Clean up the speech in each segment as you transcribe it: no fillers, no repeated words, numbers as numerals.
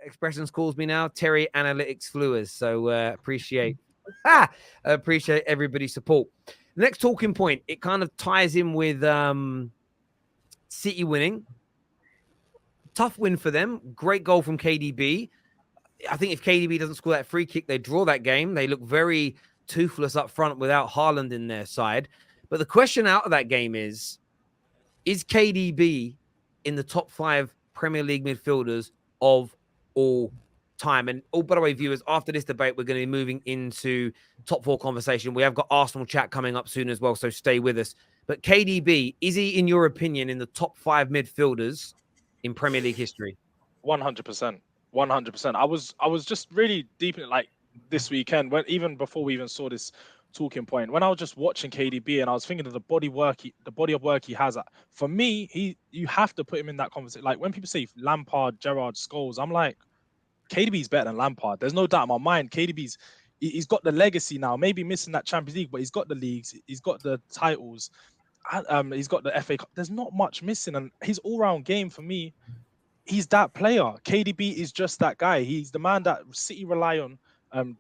Expressions calls me now, Terry Analytics Fluers. So appreciate everybody's support. The next talking point, it kind of ties in with City winning. Tough win for them. Great goal from KDB. I think if KDB doesn't score that free kick, they draw that game. They look very toothless up front without Haaland in their side. But the question out of that game is KDB in the top 5 Premier League midfielders of all time? And by the way, viewers, after this debate, we're going to be moving into top 4 conversation. We have got Arsenal chat coming up soon as well, so stay with us. But KDB, is he, in your opinion, in the top 5 midfielders in Premier League history? 100%. 100%. I was just really deep in it, like this weekend, when even before we even saw this talking point, when I was just watching KDB and I was thinking of the body of work he has. For me, you have to put him in that conversation. Like when people say Lampard, Gerrard, Scholes, I'm like, KDB's better than Lampard. There's no doubt in my mind. He's got the legacy now. Maybe missing that Champions League, but he's got the leagues. He's got the titles. He's got the FA Cup. There's not much missing, and his all-round game for me. He's that player. KDB is just that guy. He's the man that City rely on.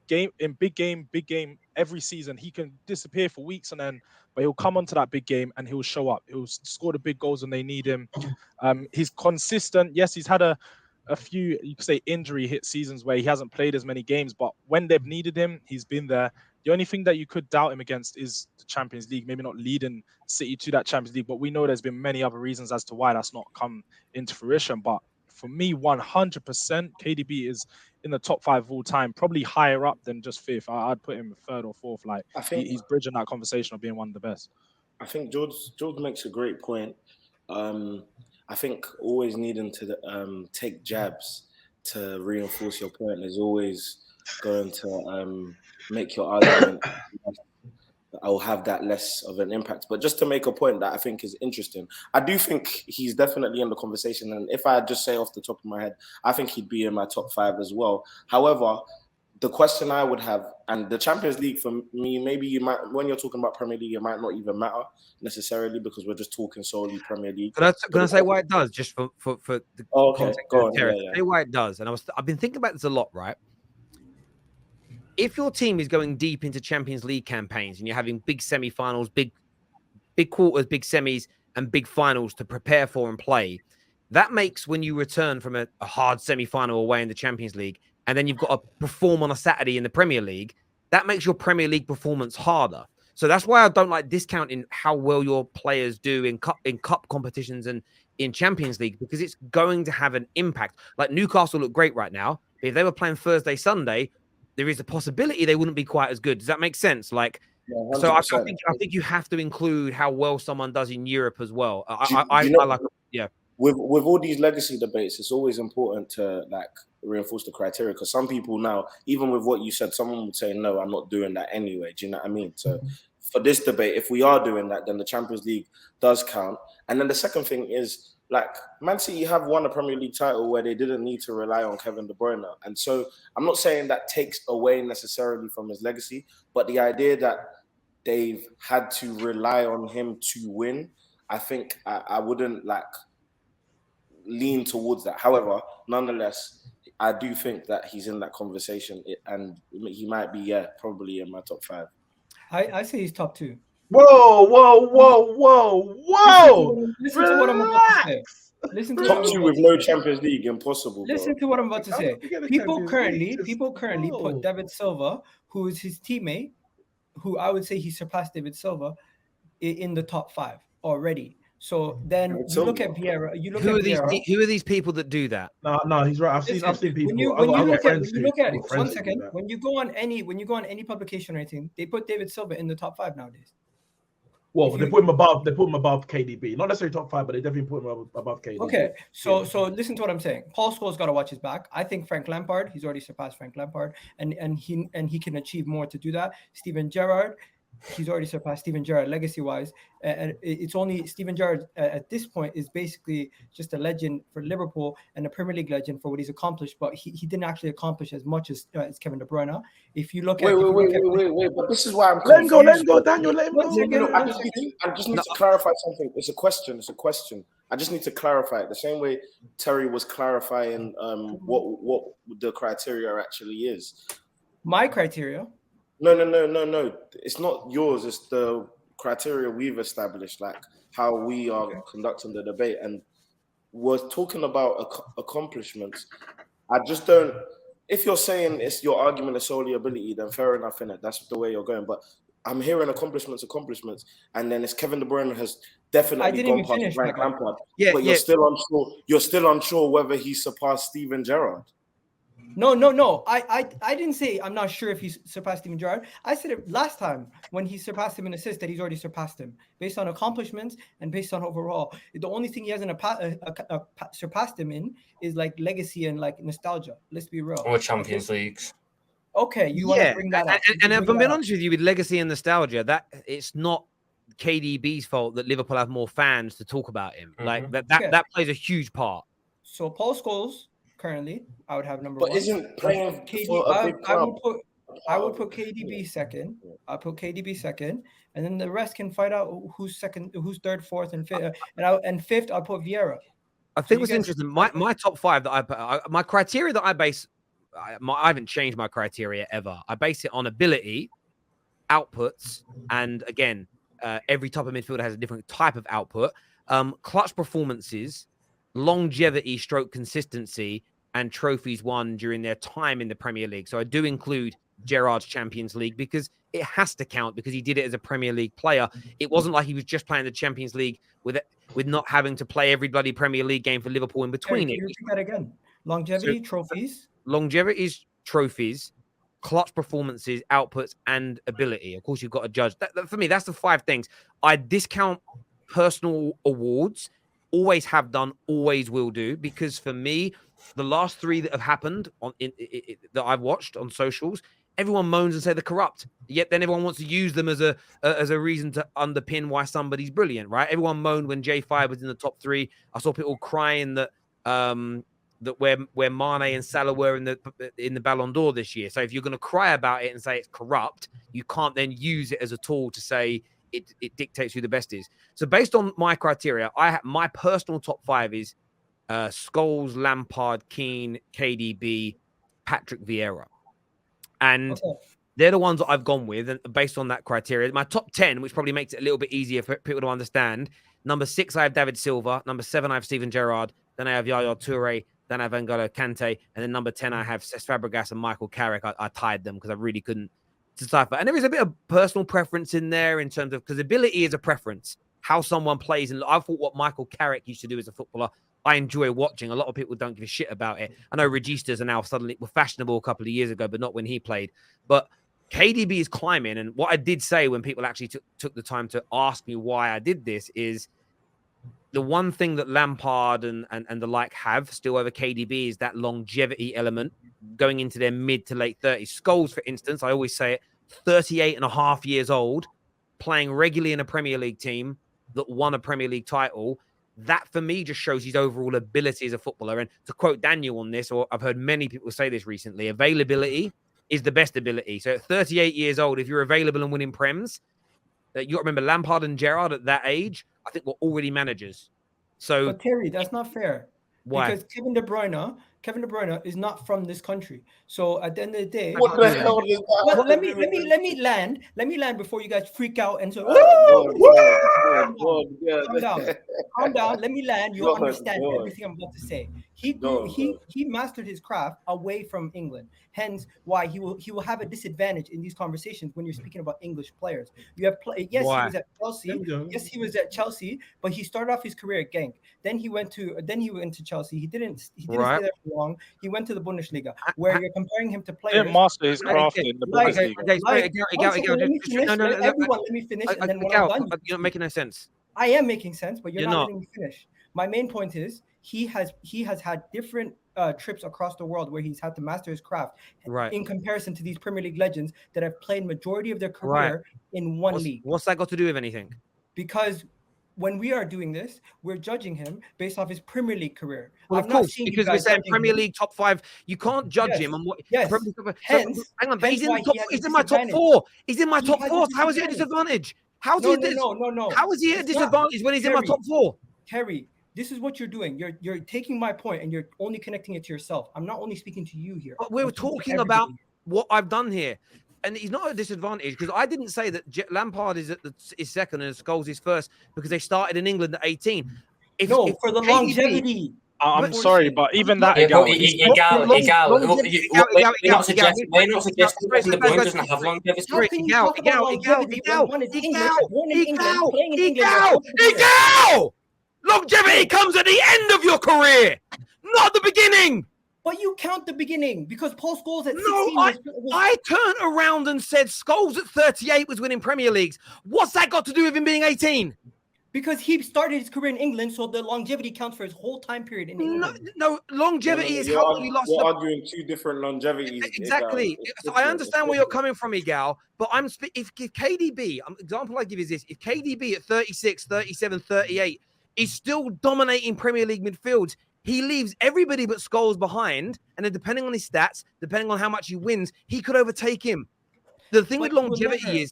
Big game every season. He can disappear for weeks and then, but he'll come onto that big game and he'll show up. He'll score the big goals when they need him. He's consistent. Yes, he's had a few, you could say, injury hit seasons where he hasn't played as many games, but when they've needed him, he's been there. The only thing that you could doubt him against is the Champions League, maybe not leading City to that Champions League, but we know there's been many other reasons as to why that's not come into fruition. But for me, 100%, KDB is in the top 5 of all time, probably higher up than just 5th. I'd put him 3rd or 4th. Like, I think he's bridging that conversation of being one of the best. I think George makes a great point. I think always needing to take jabs to reinforce your point is always going to make your argument I'll have that less of an impact. But just to make a point that I think is interesting, I do think he's definitely in the conversation. And if I just say off the top of my head, I think he'd be in my top 5 as well. However, the question I would have, and the Champions League for me, maybe you might, when you're talking about Premier League, it might not even matter necessarily because we're just talking solely Premier League. Can I say why it does, just for the context of Terrace? Say why it does. And I've been thinking about this a lot, right? If your team is going deep into Champions League campaigns and you're having big semi-finals, big quarters, big semis, and big finals to prepare for and play, that makes when you return from a hard semi-final away in the Champions League, and then you've got to perform on a Saturday in the Premier League, that makes your Premier League performance harder. So that's why I don't like discounting how well your players do in cup competitions and in Champions League, because it's going to have an impact. Like Newcastle look great right now. If they were playing Thursday, Sunday, there is a possibility they wouldn't be quite as good. Does that make sense? Like, yeah, so I think you have to include how well someone does in Europe as well. I like, yeah. With all these legacy debates, it's always important to like reinforce the criteria, because some people now, even with what you said, someone would say, no, I'm not doing that anyway. Do you know what I mean? So for this debate, if we are doing that, then the Champions League does count. And then the second thing is, like, Man City have won a Premier League title where they didn't need to rely on Kevin De Bruyne. And so I'm not saying that takes away necessarily from his legacy, but the idea that they've had to rely on him to win, I think I wouldn't like lean towards that. However, nonetheless, I do think that he's in that conversation, and he might be, probably in my top 5. I say he's top 2. Whoa! Listen to what I'm about to say. Listen to top 2 with no Champions League, impossible. Listen to what I'm about to say. People currently put David Silva, who is his teammate, who I would say he surpassed David Silva, in the top 5 already. So then you look at Vieira. Who are these people that do that? No, he's right. I've seen people. When you look at it, 1 second. When you go on any publication or anything, they put David Silva in the top 5 nowadays. Well, they put him above KDB. Not necessarily top 5, but they definitely put him above KDB. Okay, so listen to what I'm saying. Paul Scholes got to watch his back. I think Frank Lampard, he's already surpassed Frank Lampard, and he can achieve more to do that. Steven Gerrard, he's already surpassed Steven Gerrard legacy-wise. And it's only Steven Gerrard at this point is basically just a legend for Liverpool and a Premier League legend for what he's accomplished, but he didn't actually accomplish as much as Kevin De Bruyne. If you look at wait, but this is why I'm confused. Let go, Daniel, let him go. I just need to clarify something. It's a question. I just need to clarify it the same way Terry was clarifying what the criteria actually is. My criteria? No. It's not yours. It's the criteria we've established, like how we are conducting the debate. And we're talking about accomplishments. I just don't. If you're saying it's your argument is solely ability, then fair enough, innit? That's the way you're going. But I'm hearing accomplishments, and then it's Kevin De Bruyne has definitely gone past Frank Lampard. Yeah, but you're still unsure. You're still unsure whether he surpassed Steven Gerrard. No. I didn't say I'm not sure if he surpassed Steven Gerrard. I said it last time when he surpassed him in assists that he's already surpassed him based on accomplishments and based on overall. The only thing he hasn't surpassed him in is like legacy and like nostalgia. Let's be real. Or Champions Leagues. Okay, you want to bring that up. And if I'm being honest with you, with legacy and nostalgia, that it's not KDB's fault that Liverpool have more fans to talk about him. Like that plays a huge part. So Paul Scholes currently, I would have number but 1. But isn't playing for a big club? I would put KDB second. I'll put KDB second, and then the rest can fight out who's second, who's third, fourth, and fifth. And fifth, I'll put Vieira. I think what's interesting, my top 5 that my criteria that I base, I haven't changed my criteria ever. I base it on ability, outputs, and again, every type of midfielder has a different type of output. Clutch performances, longevity, stroke consistency, and trophies won during their time in the Premier League. So I do include Gerrard's Champions League because it has to count because he did it as a Premier League player. It wasn't like he was just playing the Champions League with not having to play every bloody Premier League game for Liverpool in between it. Repeat that again. Longevity, trophies. Longevity's trophies, clutch performances, outputs, and ability. Of course, you've got to judge. That, for me, that's the 5 things. I discount personal awards. Always have done, always will do. Because for me, the last 3 that have happened that I've watched on socials, everyone moans and say they're corrupt. Yet then everyone wants to use them as a reason to underpin why somebody's brilliant, right? Everyone moaned when J5 was in the top 3. I saw people crying that where Mane and Salah were in the Ballon d'Or this year. So if you're going to cry about it and say it's corrupt, you can't then use it as a tool to say it dictates who the best is. So based on my criteria, my personal top 5 is Scholes, Lampard, Keane, KDB, Patrick Vieira. And they're the ones that I've gone with, and based on that criteria. My top 10, which probably makes it a little bit easier for people to understand. Number 6, I have David Silva. Number 7, I have Steven Gerrard. Then I have Yaya Toure. Then I have N'Golo Kante. And then number 10, I have Cesc Fabregas and Michael Carrick. I tied them because I really couldn't decipher. And there is a bit of personal preference in there in terms of, because ability is a preference, how someone plays. And I thought what Michael Carrick used to do as a footballer, I enjoy watching. A lot of people don't give a shit about it. I know registas are now suddenly were fashionable a couple of years ago, but not when he played. But KDB is climbing. And what I did say when people actually took the time to ask me why I did this is the one thing that Lampard and the like have still over KDB is that longevity element going into their mid to late 30s. Scholes, for instance, I always say it, 38 and a half years old, playing regularly in a Premier League team that won a Premier League title. That, for me, just shows his overall ability as a footballer. And to quote Daniel on this, or I've heard many people say this recently, availability is the best ability. So at 38 years old, if you're available and winning Prems, you got to remember Lampard and Gerrard at that age, I think were already managers. So, but Terry, that's not fair. Why? Because Kevin De Bruyne is not from this country. So at the end of the day, what the hell is that? Well, let me land before you guys freak out and so. Calm down. Let me land. You'll understand everything I'm about to say. He mastered his craft away from England. Hence, why he will have a disadvantage in these conversations when you're speaking about English players. You have he was at Chelsea. Yes, he was at Chelsea, but he started off his career at Genk. Then he went to Chelsea. He didn't stay there for long. He went to the Bundesliga, where you're comparing him to players. He didn't master his craft in the Bundesliga. Let me finish. And then when I'm done, you're not making no sense. I am making sense, but you're not letting me finish. My main point is he has had different trips across the world where he's had to master his craft, in comparison to these Premier League legends that have played majority of their career in one league. What's that got to do with anything? Because when we are doing this, we're judging him based off his Premier League career. Well, of course, because we're saying Premier League top 5. You can't judge him on what. Yes. Hence, hang on, but he's in the top. He's in my top 4. He's in my top 4. How is he at a disadvantage? No. How is he at a disadvantage when he's in my top 4? Terry, This is what you're doing. You're taking my point and you're only connecting it to yourself. I'm not only speaking to you here. But we're talking about what I've done here. And he's not at a disadvantage because I didn't say that Lampard is second and Scholes is first because they started in England at 18. For the longevity. I'm sorry, but even that, We're not suggesting the point doesn't have longevity. Longevity comes at the end of your career, not the beginning. But you count the beginning because Paul Scholes at 16. No, I turned around and said Scholes at 38 was winning Premier Leagues. What's that got to do with him being 18? Because he started his career in England, so the longevity counts for his whole time period in England. No, longevity is how long you lost. You're arguing two different longevities. Exactly. So I understand where you're coming from, Igal, but if KDB, example I give is this, if KDB at 36, 37, 38 is still dominating Premier League midfields, he leaves everybody but Scholes behind, and then depending on his stats, depending on how much he wins, he could overtake him. The thing with longevity is,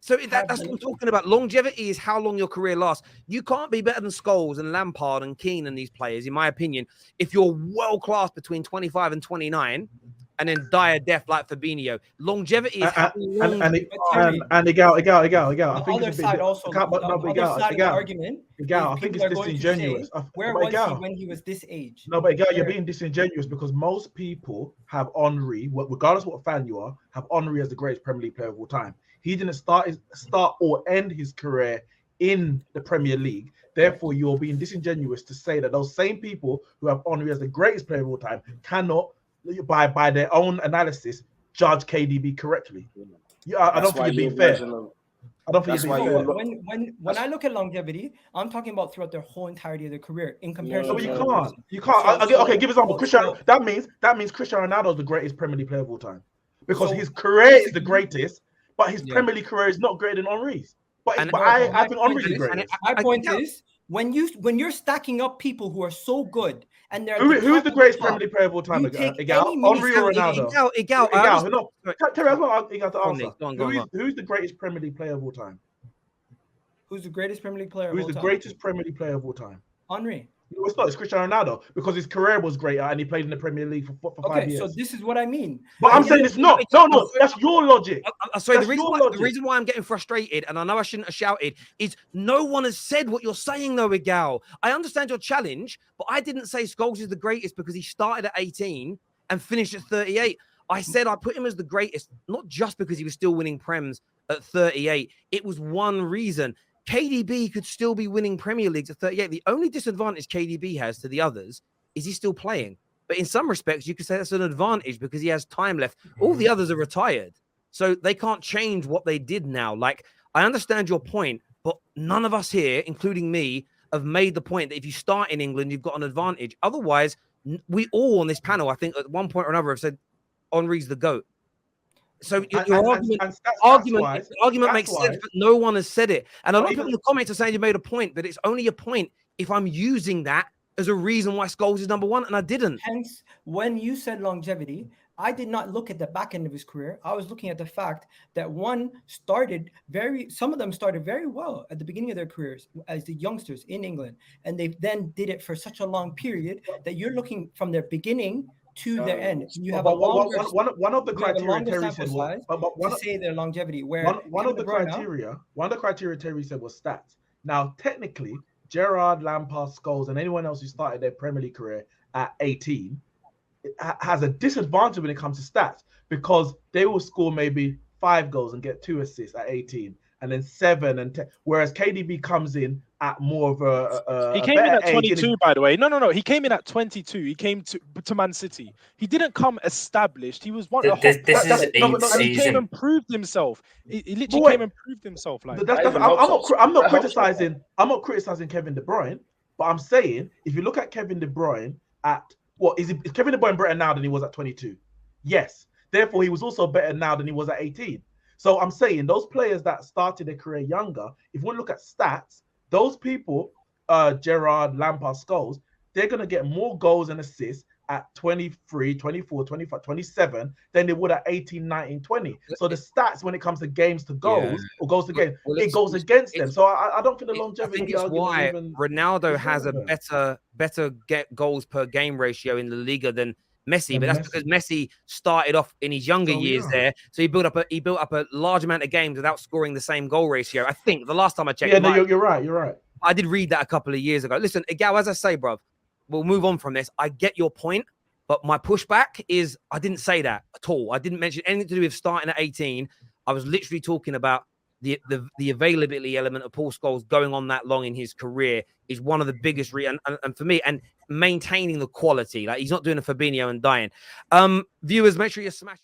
that's what I'm talking about. Longevity is how long your career lasts. You can't be better than Scholes and Lampard and Keane and these players, in my opinion, if you're world-class between 25 and 29 and then die a death like Fabinho. Longevity is how long and Igal. I think it's side also. Igal, I think it's disingenuous. Where was he when he was this age? No, but Igal, you're being disingenuous because most people have Henry, regardless of what fan you are, have Henry as the greatest Premier League player of all time. He didn't start or end his career in the Premier League. Therefore, you're being disingenuous to say that those same people who have Henry as the greatest player of all time cannot, by their own analysis, judge KDB correctly. I don't think you're being fair. I don't think you're being fair. When I look at longevity, I'm talking about throughout their whole entirety of their career in comparison. No, but you can't. Okay, give example. Cristiano. That means Cristiano Ronaldo is the greatest Premier League player of all time because his career is the greatest. But his Premier League career is not greater than Henry's. But I think Henry's the greatest. My point is, when you're stacking up people who are so good, and they're who's the greatest Premier League player of all time? Igal, Henry or Ronaldo? Igal. No, Terry, I want Igal to answer. Who's the greatest Premier League player of all time? Who's the greatest Premier League player? Who's the greatest Premier League player of all time? Henry. No, it's not. It's Cristiano Ronaldo because his career was greater and he played in the Premier League for 5 years. So this is what I mean. But I'm saying it's not. No, that's your logic. Sorry, the reason why I'm getting frustrated, and I know I shouldn't have shouted, is no one has said what you're saying, though, Igal. I understand your challenge, but I didn't say Scholes is the greatest because he started at 18 and finished at 38. I said I put him as the greatest, not just because he was still winning Prems at 38. It was one reason. KDB could still be winning Premier Leagues at 38. The only disadvantage KDB has to the others is he's still playing. But in some respects, you could say that's an advantage because he has time left. All the others are retired. So they can't change what they did now. Like, I understand your point, but none of us here, including me, have made the point that if you start in England, you've got an advantage. Otherwise, we all on this panel, I think at one point or another, have said Henry's the GOAT. So your argument makes sense, but no one has said it. And a lot of people in the comments are saying you made a point, but it's only a point if I'm using that as a reason why Scholes is number one, and I didn't. Hence, when you said longevity, I did not look at the back end of his career. I was looking at the fact that some of them started very well at the beginning of their careers as the youngsters in England, and they then did it for such a long period that you're looking from their beginning to their end. You have one of the criteria Terry said to say their longevity. One of the criteria Terry said was stats. Now, technically, Gerrard, Lampard, Scholes, and anyone else who started their Premier League career at 18 has a disadvantage when it comes to stats because they will score maybe 5 goals and get 2 assists at 18, and then 7 and 10. Whereas KDB comes in at more of a he came in at 22, by the way. No. He came in at 22. He came to Man City. He didn't come established. He was one. He came and proved himself. He literally came and proved himself. Like I'm not criticizing. I'm not criticizing Kevin De Bruyne, but I'm saying if you look at Kevin De Bruyne at is Kevin De Bruyne better now than he was at 22? Yes. Therefore, he was also better now than he was at 18. So I'm saying those players that started their career younger, if we look at stats, those people, Gerrard, Lampard, Scholes, they're going to get more goals and assists at 23, 24, 25, 27 than they would at 18, 19, 20. So the stats when it comes to games to goals or goals to games, it goes against them. So I don't think the longevity I think it's why Ronaldo has a better goals per game ratio in La Liga than Messi, but that's because Messi started off in his younger years there, so he built up a large amount of games without scoring the same goal ratio. I think the last time I checked, you're right. I did read that a couple of years ago. Listen, Gal, as I say, bruv, we'll move on from this. I get your point, but my pushback is I didn't say that at all. I didn't mention anything to do with starting at 18. I was literally talking about the availability element of Paul Scholes going on that long in his career is one of the biggest and for me, and maintaining the quality. Like, he's not doing a Fabinho and dying. Viewers, make sure you smash